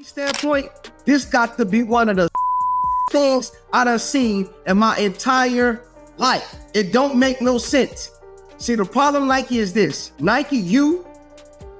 standpoint, this got to be one of the things I done seen in my entire life. It don't make no sense. See, the problem Nike is this. Nike,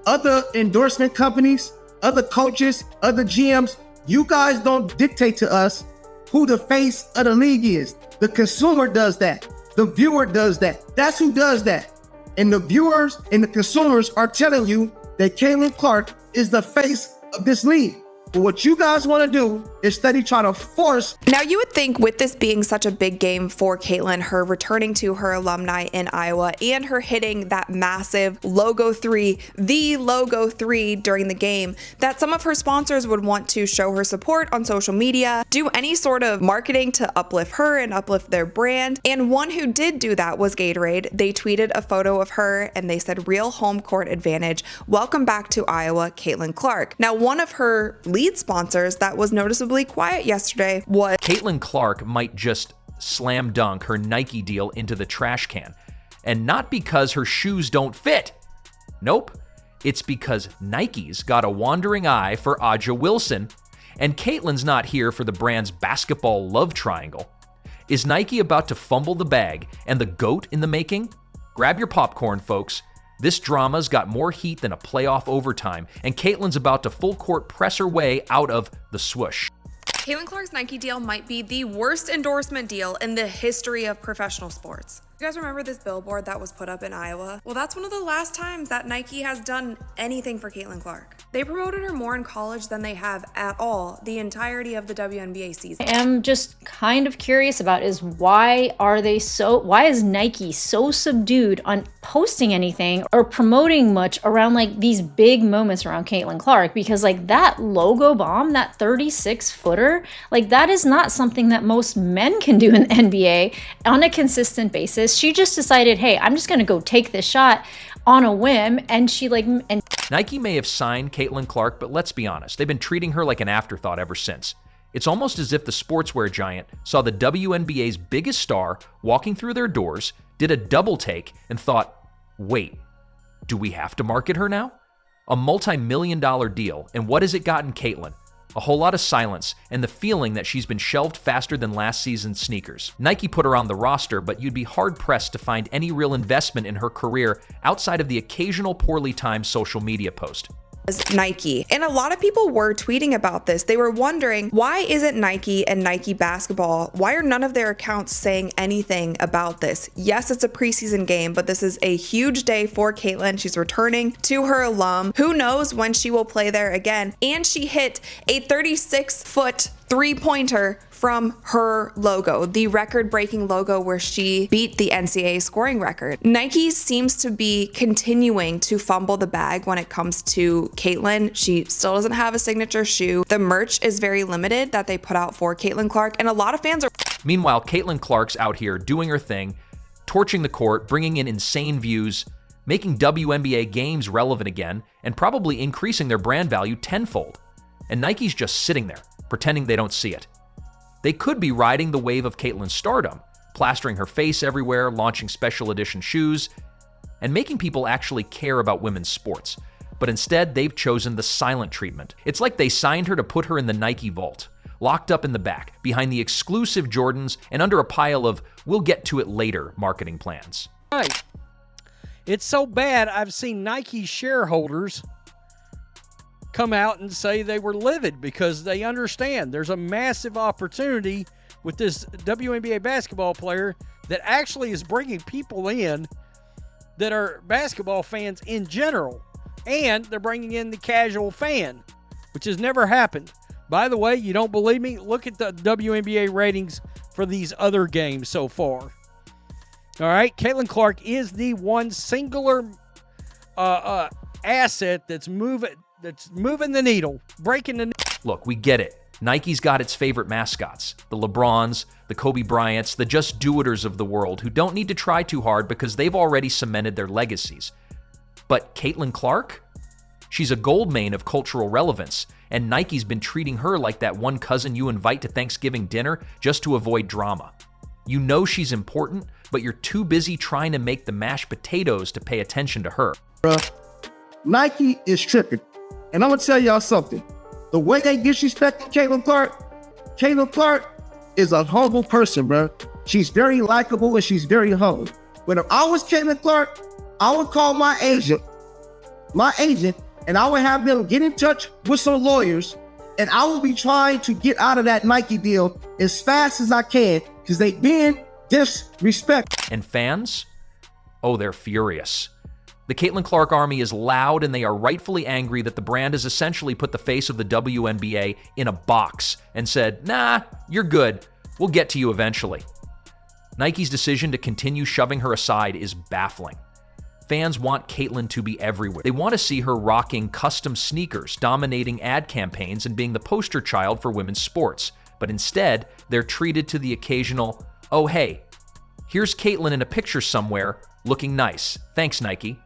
other endorsement companies, other coaches, other GMs, you guys don't dictate to us who the face of the league is. The consumer does that. The viewer does that. That's who does that. And the viewers and the consumers are telling you that Caitlin Clark is the face of this league. But what you guys want to do is steady trying to force. Now, you would think with this being such a big game for Caitlin, her returning to her alumni in Iowa and her hitting that massive logo 3, the logo 3 during the game, that some of her sponsors would want to show her support on social media, do any sort of marketing to uplift her and uplift their brand. And one who did do that was Gatorade. They tweeted a photo of her and they said, "Real home court advantage. Welcome back to Iowa, Caitlin Clark." Now, one of her lead sponsors that was noticeably quiet yesterday was Caitlin Clark might just slam dunk her Nike deal into the trash can. And not because her shoes don't fit. Nope. It's because Nike's got a wandering eye for Aja Wilson, and Caitlin's not here for the brand's basketball love triangle. Is Nike about to fumble the bag and the GOAT in the making? Grab your popcorn, folks. This drama's got more heat than a playoff overtime, and Caitlin's about to full court press her way out of the swoosh. Caitlin Clark's Nike deal might be the worst endorsement deal in the history of professional sports. You guys remember this billboard that was put up in Iowa? Well, that's one of the last times that Nike has done anything for Caitlin Clark. They promoted her more in college than they have at all the entirety of the WNBA season. I am just kind of curious about is why is Nike so subdued on posting anything or promoting much around like these big moments around Caitlin Clark? Because like that logo bomb, that 36-footer, like that is not something that most men can do in the NBA on a consistent basis. She just decided, hey, I'm just gonna go take this shot on a whim, and Nike may have signed Caitlin Clark, but let's be honest, they've been treating her like an afterthought ever since. It's almost as if the sportswear giant saw the WNBA's biggest star walking through their doors, did a double take, and thought, wait, do we have to market her now? A multi-million-dollar deal, and what has it gotten Caitlin? A whole lot of silence, and the feeling that she's been shelved faster than last season's sneakers. Nike put her on the roster, but you'd be hard-pressed to find any real investment in her career outside of the occasional poorly timed social media post. Nike. And a lot of people were tweeting about this. They were wondering, why isn't Nike and Nike basketball, why are none of their accounts saying anything about this? Yes, it's a preseason game, but this is a huge day for Caitlin. She's returning to her alum. Who knows when she will play there again? And she hit a 36-foot three-pointer from her logo, the record-breaking logo where she beat the NCAA scoring record. Nike seems to be continuing to fumble the bag when it comes to Caitlin. She still doesn't have a signature shoe. The merch is very limited that they put out for Caitlin Clark, and a lot of fans are... Meanwhile, Caitlin Clark's out here doing her thing, torching the court, bringing in insane views, making WNBA games relevant again, and probably increasing their brand value tenfold. And Nike's just sitting there, pretending they don't see it. They could be riding the wave of Caitlin's stardom, plastering her face everywhere, launching special edition shoes, and making people actually care about women's sports. But instead, they've chosen the silent treatment. It's like they signed her to put her in the Nike vault, locked up in the back, behind the exclusive Jordans and under a pile of "we'll get to it later" marketing plans. Right. It's so bad, I've seen Nike shareholders come out and say they were livid because they understand there's a massive opportunity with this WNBA basketball player that actually is bringing people in that are basketball fans in general, and they're bringing in the casual fan, which has never happened. By the way, you don't believe me? Look at the WNBA ratings for these other games so far. All right, Caitlin Clark is the one singular asset that's moving the needle, breaking the... Look, we get it. Nike's got its favorite mascots, the LeBrons, the Kobe Bryants, the just do-iters of the world who don't need to try too hard because they've already cemented their legacies. But Caitlin Clark? She's a gold mine of cultural relevance, and Nike's been treating her like that one cousin you invite to Thanksgiving dinner just to avoid drama. You know she's important, but you're too busy trying to make the mashed potatoes to pay attention to her. Nike is tripping. And I'm going to tell y'all something. The way they disrespect Caitlin Clark is a humble person, bro. She's very likable and she's very humble. But if I was Caitlin Clark, I would call my agent, and I would have them get in touch with some lawyers, and I will be trying to get out of that Nike deal as fast as I can because they've been disrespectful. And fans? Oh, they're furious. The Caitlin Clark army is loud, and they are rightfully angry that the brand has essentially put the face of the WNBA in a box and said, nah, you're good. We'll get to you eventually. Nike's decision to continue shoving her aside is baffling. Fans want Caitlin to be everywhere. They want to see her rocking custom sneakers, dominating ad campaigns, and being the poster child for women's sports. But instead, they're treated to the occasional, oh hey, here's Caitlin in a picture somewhere, looking nice. Thanks, Nike.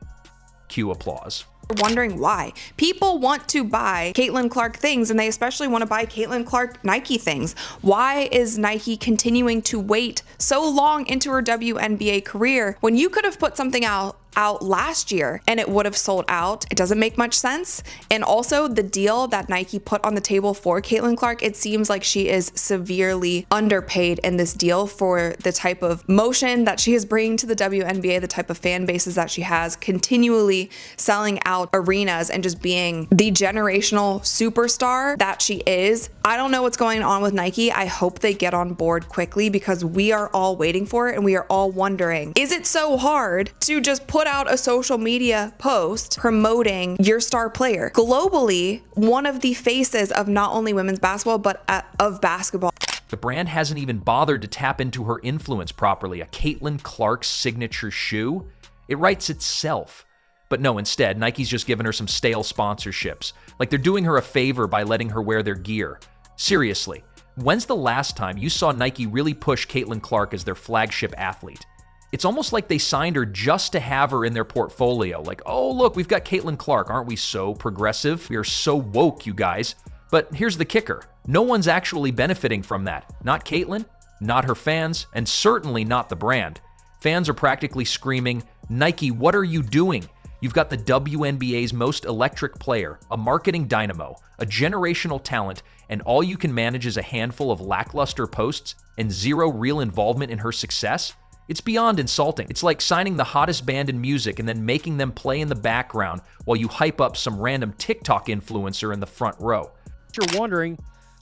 Cue applause. Wondering why. People want to buy Caitlin Clark things, and they especially want to buy Caitlin Clark Nike things. Why is Nike continuing to wait so long into her WNBA career when you could have put something out last year and it would have sold out? It doesn't make much sense. And also the deal that Nike put on the table for Caitlin Clark, it seems like she is severely underpaid in this deal for the type of motion that she is bringing to the WNBA, the type of fan bases that she has, continually selling out arenas and just being the generational superstar that she is. I don't know what's going on with Nike. I hope they get on board quickly because we are all waiting for it and we are all wondering, is it so hard to just put out a social media post promoting your star player? Globally, one of the faces of not only women's basketball, but of basketball. The brand hasn't even bothered to tap into her influence properly. A Caitlin Clark signature shoe? It writes itself. But no, instead, Nike's just given her some stale sponsorships. Like they're doing her a favor by letting her wear their gear. Seriously, when's the last time you saw Nike really push Caitlin Clark as their flagship athlete? It's almost like they signed her just to have her in their portfolio. Like, oh, look, we've got Caitlin Clark. Aren't we so progressive? We are so woke, you guys. But here's the kicker. No one's actually benefiting from that. Not Caitlin, not her fans, and certainly not the brand. Fans are practically screaming, Nike, what are you doing? You've got the WNBA's most electric player, a marketing dynamo, a generational talent, and all you can manage is a handful of lackluster posts and zero real involvement in her success? It's beyond insulting. It's like signing the hottest band in music and then making them play in the background while you hype up some random TikTok influencer in the front row. You're wondering,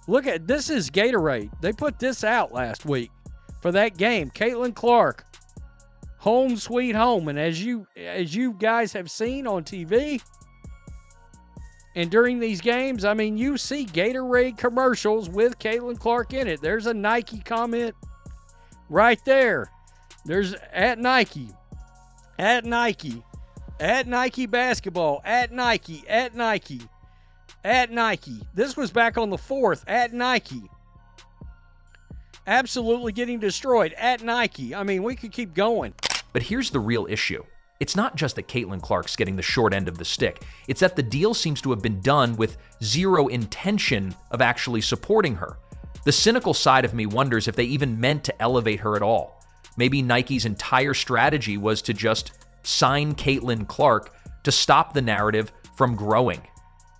look at this is Gatorade. They put this out last week for that game. Caitlin Clark, home sweet home. And as you guys have seen on TV and during these games, I mean, you see Gatorade commercials with Caitlin Clark in it. There's a Nike comment right there. There's at Nike basketball, at Nike. This was back on the 4th, at Nike. Absolutely getting destroyed, at Nike. I mean, we could keep going. But here's the real issue. It's not just that Caitlin Clark's getting the short end of the stick. It's that the deal seems to have been done with zero intention of actually supporting her. The cynical side of me wonders if they even meant to elevate her at all. Maybe Nike's entire strategy was to just sign Caitlin Clark to stop the narrative from growing.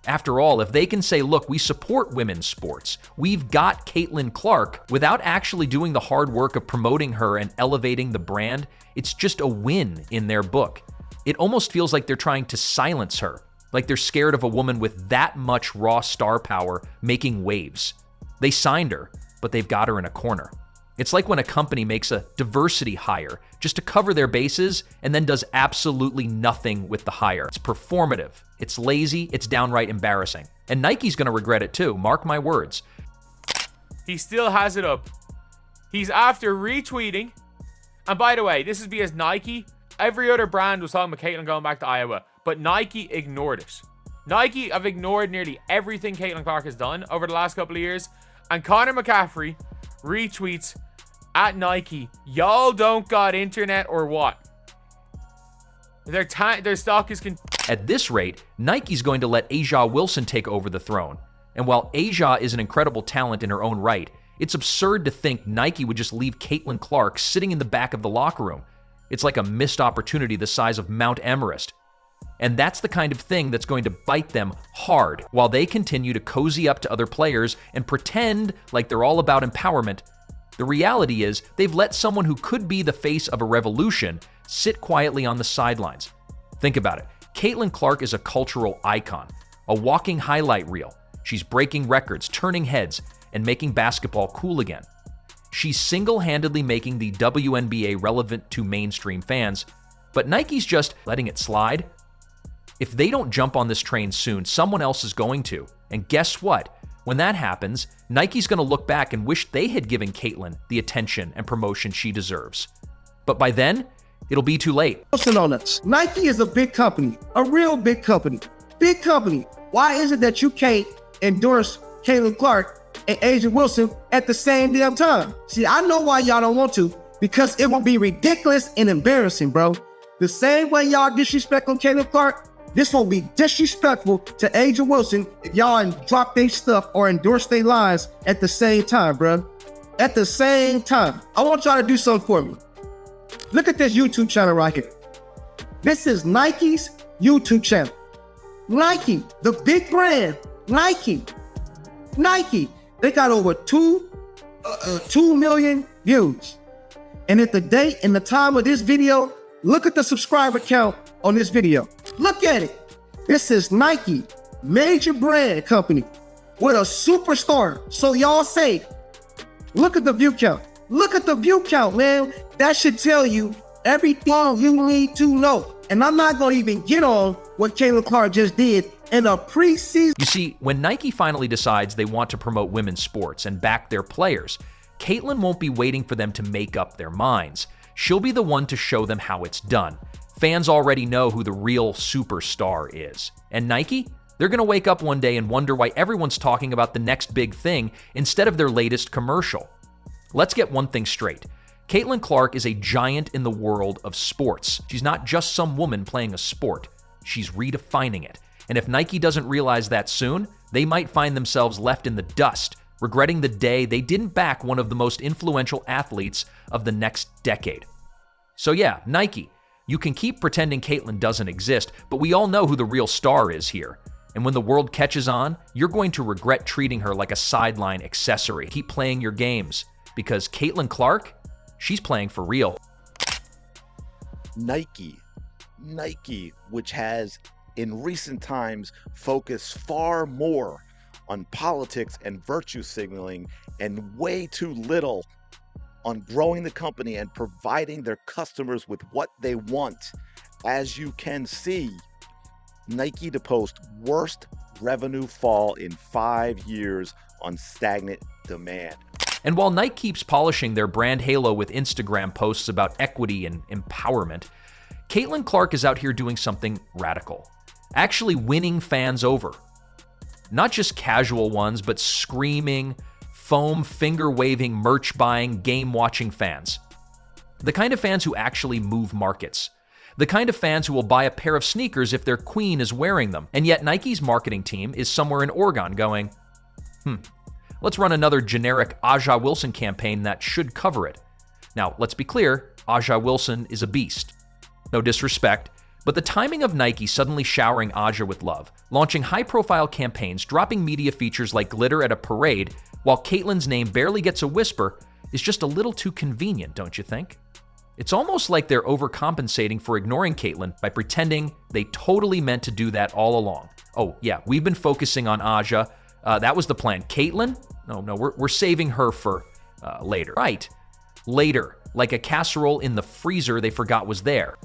After all, if they can say, look, we support women's sports, we've got Caitlin Clark, without actually doing the hard work of promoting her and elevating the brand, it's just a win in their book. It almost feels like they're trying to silence her, like they're scared of a woman with that much raw star power making waves. They signed her, but they've got her in a corner. It's like when a company makes a diversity hire just to cover their bases and then does absolutely nothing with the hire. It's performative, it's lazy, it's downright embarrassing. And Nike's gonna regret it too, mark my words. He still has it up. He's after retweeting. And by the way, this is because Nike, every other brand was talking about Caitlin going back to Iowa, but Nike ignored it. Nike have ignored nearly everything Caitlin Clark has done over the last couple of years. And Connor McCaffrey retweets at Nike, y'all don't got internet or what? Their stock is... At this rate, Nike's going to let A'ja Wilson take over the throne. And while A'ja is an incredible talent in her own right, it's absurd to think Nike would just leave Caitlin Clark sitting in the back of the locker room. It's like a missed opportunity the size of Mount Everest. And that's the kind of thing that's going to bite them hard while they continue to cozy up to other players and pretend like they're all about empowerment. The reality is they've let someone who could be the face of a revolution sit quietly on the sidelines. Think about it. Caitlin Clark is a cultural icon, a walking highlight reel. She's breaking records, turning heads, and making basketball cool again. She's single-handedly making the WNBA relevant to mainstream fans, but Nike's just letting it slide. If they don't jump on this train soon, someone else is going to. And guess what? When that happens, Nike's going to look back and wish they had given Caitlin the attention and promotion she deserves. But by then, it'll be too late. Listen on us. Nike is a big company, a real big company. Big company. Why is it that you can't endorse Caitlin Clark and Asia Wilson at the same damn time? See, I know why y'all don't want to, because it will be ridiculous and embarrassing, bro. The same way y'all disrespect on Caitlin Clark, this will be disrespectful to Asia Wilson if y'all drop their stuff or endorse their lines at the same time, bro. At the same time. I want y'all to do something for me. Look at this YouTube channel right here. This is Nike's YouTube channel. Nike, the big brand, Nike. They got over 2 million views. And at the date and the time of this video, look at the subscriber count on this video. Look at it. This is Nike, major brand company with a superstar. So y'all say, look at the view count. Look at the view count, man. That should tell you everything you need to know. And I'm not going to even get on what Caitlin Clark just did in a preseason. You see, when Nike finally decides they want to promote women's sports and back their players, Caitlin won't be waiting for them to make up their minds. She'll be the one to show them how it's done. Fans already know who the real superstar is. And Nike? They're going to wake up one day and wonder why everyone's talking about the next big thing instead of their latest commercial. Let's get one thing straight. Caitlin Clark is a giant in the world of sports. She's not just some woman playing a sport. She's redefining it. And if Nike doesn't realize that soon, they might find themselves left in the dust, regretting the day they didn't back one of the most influential athletes of the next decade. So yeah, Nike, you can keep pretending Caitlin doesn't exist, but we all know who the real star is here. And when the world catches on, you're going to regret treating her like a sideline accessory. Keep playing your games, because Caitlin Clark, she's playing for real. Nike, which has in recent times focused far more on politics and virtue signaling and way too little on growing the company and providing their customers with what they want. As you can see, Nike to post worst revenue fall in 5 years on stagnant demand. And while Nike keeps polishing their brand halo with Instagram posts about equity and empowerment, Caitlin Clark is out here doing something radical, actually winning fans over. Not just casual ones, but screaming, foam, finger-waving, merch-buying, game-watching fans. The kind of fans who actually move markets. The kind of fans who will buy a pair of sneakers if their queen is wearing them. And yet Nike's marketing team is somewhere in Oregon going, let's run another generic Aja Wilson campaign that should cover it. Now, let's be clear, Aja Wilson is a beast. No disrespect, but the timing of Nike suddenly showering Aja with love, launching high-profile campaigns, dropping media features like glitter at a parade, while Caitlin's name barely gets a whisper, is just a little too convenient, don't you think? It's almost like they're overcompensating for ignoring Caitlin by pretending they totally meant to do that all along. Oh, yeah, we've been focusing on Aja. That was the plan. Caitlin? No, we're saving her for later. Right, later. Like a casserole in the freezer they forgot was there.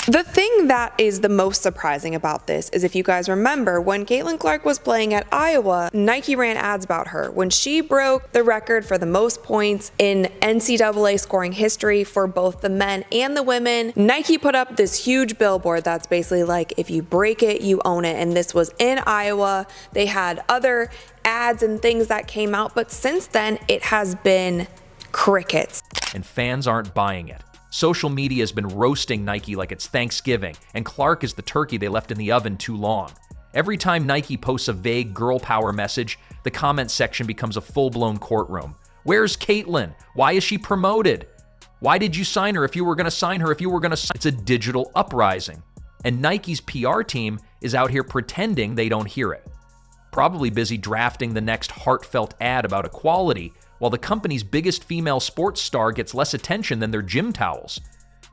The thing that is the most surprising about this is if you guys remember, when Caitlin Clark was playing at Iowa, Nike ran ads about her. When she broke the record for the most points in NCAA scoring history for both the men and the women, Nike put up this huge billboard that's basically like, if you break it, you own it. And this was in Iowa. They had other ads and things that came out, but since then it has been crickets. And fans aren't buying it. Social media has been roasting Nike like it's Thanksgiving, and Clark is the turkey they left in the oven too long. Every time Nike posts a vague girl power message, the comment section becomes a full-blown courtroom. Where's Caitlin? Why is she promoted? Why did you sign her if you were going to sign her if you were going to sign? It's a digital uprising. And Nike's PR team is out here pretending they don't hear it. Probably busy drafting the next heartfelt ad about equality, while the company's biggest female sports star gets less attention than their gym towels.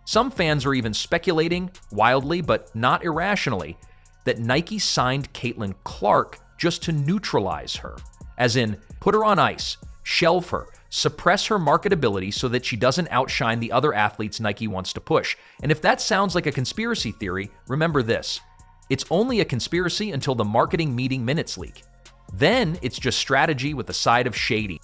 Some fans are even speculating, wildly but not irrationally, that Nike signed Caitlin Clark just to neutralize her, as in put her on ice, shelve her, suppress her marketability so that she doesn't outshine the other athletes Nike wants to push. And if that sounds like a conspiracy theory, remember this: it's only a conspiracy until the marketing meeting minutes leak. Then it's just strategy with a side of shady.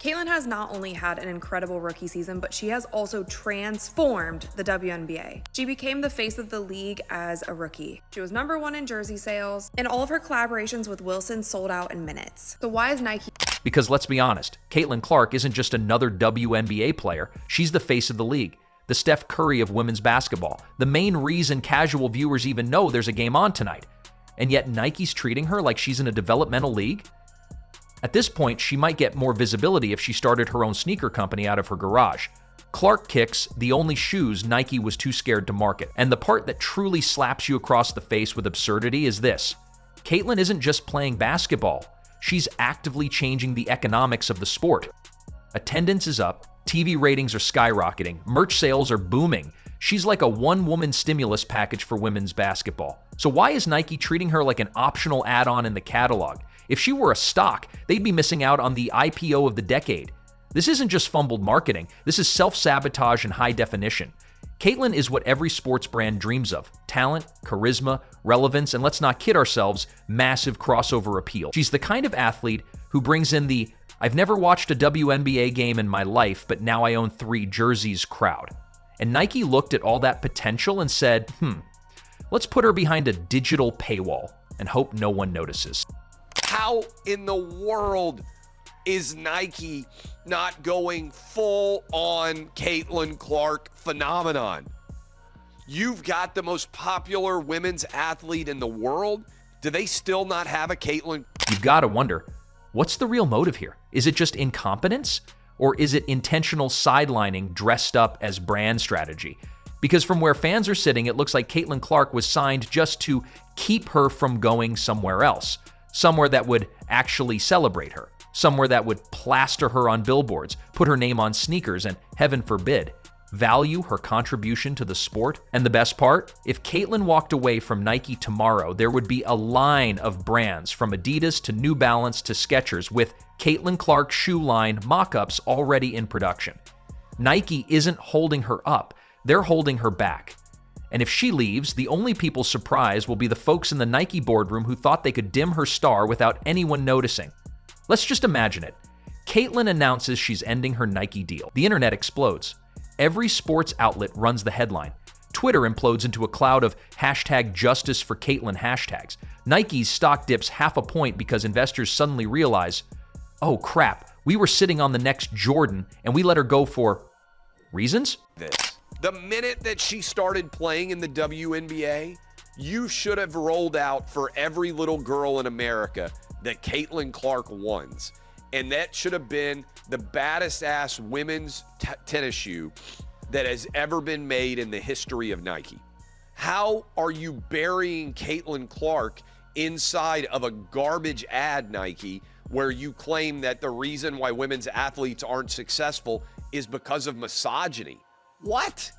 Caitlin has not only had an incredible rookie season, but she has also transformed the WNBA. She became the face of the league as a rookie. She was #1 in jersey sales, and all of her collaborations with Wilson sold out in minutes. So why is Nike? Because let's be honest, Caitlin Clark isn't just another WNBA player. She's the face of the league, the Steph Curry of women's basketball, the main reason casual viewers even know there's a game on tonight. And yet Nike's treating her like she's in a developmental league? At this point, she might get more visibility if she started her own sneaker company out of her garage. Clark kicks the only shoes Nike was too scared to market. And the part that truly slaps you across the face with absurdity is this: Caitlin isn't just playing basketball, she's actively changing the economics of the sport. Attendance is up, TV ratings are skyrocketing, merch sales are booming. She's like a one-woman stimulus package for women's basketball. So why is Nike treating her like an optional add-on in the catalog? If she were a stock, they'd be missing out on the IPO of the decade. This isn't just fumbled marketing. This is self-sabotage in high definition. Caitlin is what every sports brand dreams of: talent, charisma, relevance, and let's not kid ourselves, massive crossover appeal. She's the kind of athlete who brings in the "I've never watched a WNBA game in my life, but now I own 3 jerseys" crowd. And Nike looked at all that potential and said, let's put her behind a digital paywall and hope no one notices. How in the world is Nike not going full on Caitlin Clark phenomenon? You've got the most popular women's athlete in the world. Do they still not have a Caitlin? You've got to wonder, what's the real motive here? Is it just incompetence? Or is it intentional sidelining dressed up as brand strategy? Because from where fans are sitting, it looks like Caitlin Clark was signed just to keep her from going somewhere else. Somewhere that would actually celebrate her. Somewhere that would plaster her on billboards, put her name on sneakers, and heaven forbid, value her contribution to the sport. And the best part? If Caitlin walked away from Nike tomorrow, there would be a line of brands from Adidas to New Balance to Skechers with Caitlin Clark shoe line mock-ups already in production. Nike isn't holding her up, they're holding her back. And if she leaves, the only people surprised will be the folks in the Nike boardroom who thought they could dim her star without anyone noticing. Let's just imagine it. Caitlin announces she's ending her Nike deal. The internet explodes. Every sports outlet runs the headline. Twitter implodes into a cloud of #JusticeForCaitlin hashtags. Nike's stock dips 0.5 point because investors suddenly realize, oh crap, we were sitting on the next Jordan and we let her go for reasons? The minute that she started playing in the WNBA, you should have rolled out for every little girl in America that Caitlin Clark wants. And that should have been the baddest ass women's tennis shoe that has ever been made in the history of Nike. How are you burying Caitlin Clark inside of a garbage ad, Nike, where you claim that the reason why women's athletes aren't successful is because of misogyny? What?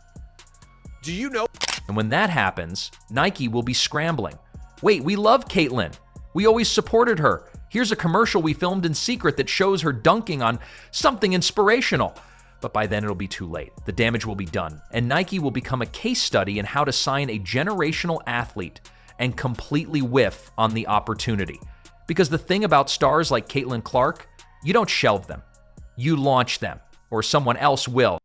Do you know? And when that happens, Nike will be scrambling. Wait, we love Caitlin. We always supported her. Here's a commercial we filmed in secret that shows her dunking on something inspirational. But by then it'll be too late. The damage will be done. And Nike will become a case study in how to sign a generational athlete and completely whiff on the opportunity. Because the thing about stars like Caitlin Clark, you don't shelve them. You launch them, or someone else will.